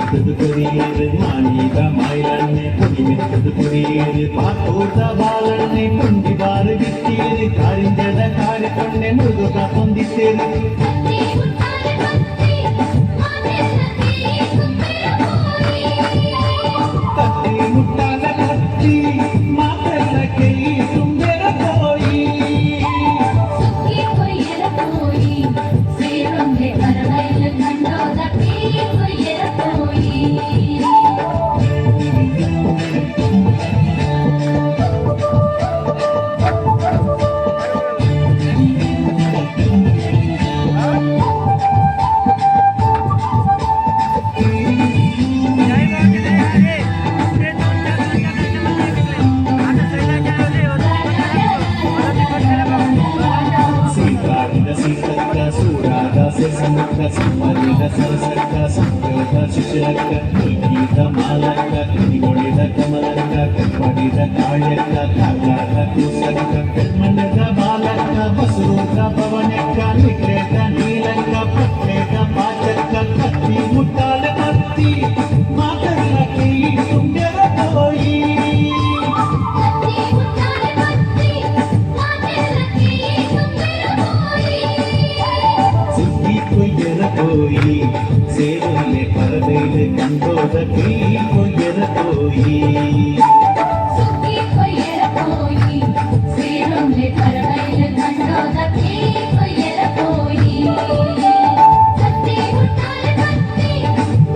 ಮೆತ್ತದು ಕುರಿಯರು ಮಾನೀಗ ಮಾಯಿಲನ್ನೆ ಪುಡಿ ಮೆತ್ತದು ಕುರಿಯರು ಪಾಕೋಟ ಬಾಲನ್ನೆ ಪುಂಡಿ ಬಾರು ಬಿಟ್ಟೀರು ಕಾರಿಂಜದ ಕಾರಿಕೊಂಡೆ ಮುರುಗ ಹೊಂದಿದ್ದೇರು ಕತ್ತಿ ಮುಟ್ಟಾಲ ಕತ್ತಿ ಮಾತೆಲ್ಲ ಕೈ ತುಂಬೆರ போய் சுக்கி கொய்யர போய் சேருங்கே கரடைல கண்டோதட்டி கொய்யர போய் ಸಮುದ್ರ ಸಂಪರ್ಕ ಸರಸಕ್ಕ ಸಂಪ್ರತ ಶಿಶಿರಕ್ಕ ಗೀತ ಮಾಲಕ್ಕ ಕೈಗೊಳಿದ ಕಮಲಕ್ಕ ಕೈಪಡಿದ ಕಾಳ್ಯಕ್ಕ ಕಾಲಾದ ಕೂಸಕ್ಕ ಕಣ್ಮಣ್ಣದ ಬಾಲಕ್ಕ ಬಸರೂದ್ರ ಪವನಕ್ಕ ನಿಗ್ರೇತ ನೀಲಕ್ಕ ಪಟ್ಲೇತ ಪಾಚಕ್ಕ ಕತ್ತಿ ಮುಟ್ಟಾಲ ಕತ್ತಿ ಮಾತಲ್ಲ ಕೈ ತುಂಬ್ಯರ ಹೋಯಿ போய் சேருலே பரவேடு கண்டோத கை கொய்யர போய் சுக்கி கொய்யர போய் சேருலே பரவேடு கண்டோத கை கொய்யர போய் கத்தி முட்டால கத்தி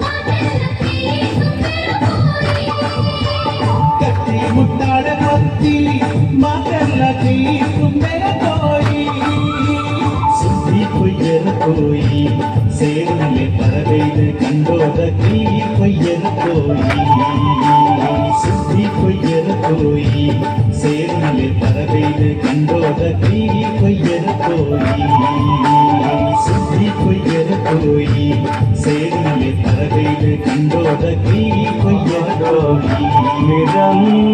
மாதல்ல கை தும்பெர போய் கத்தி முட்டால கத்தி மாதல்ல கை தும்பெர போய் சுத்தி கொய்யர போய் சேருலே பரவேடு கண்டோத கை கொய்யர போய் சுத்தி கொய்யர போய் சேருலே பரவேடு கண்டோத கை கொய்யர போய் சுத்தி கொய்யர போய் சேருலே பரவேடு கண்டோத கை கொய்யர போய்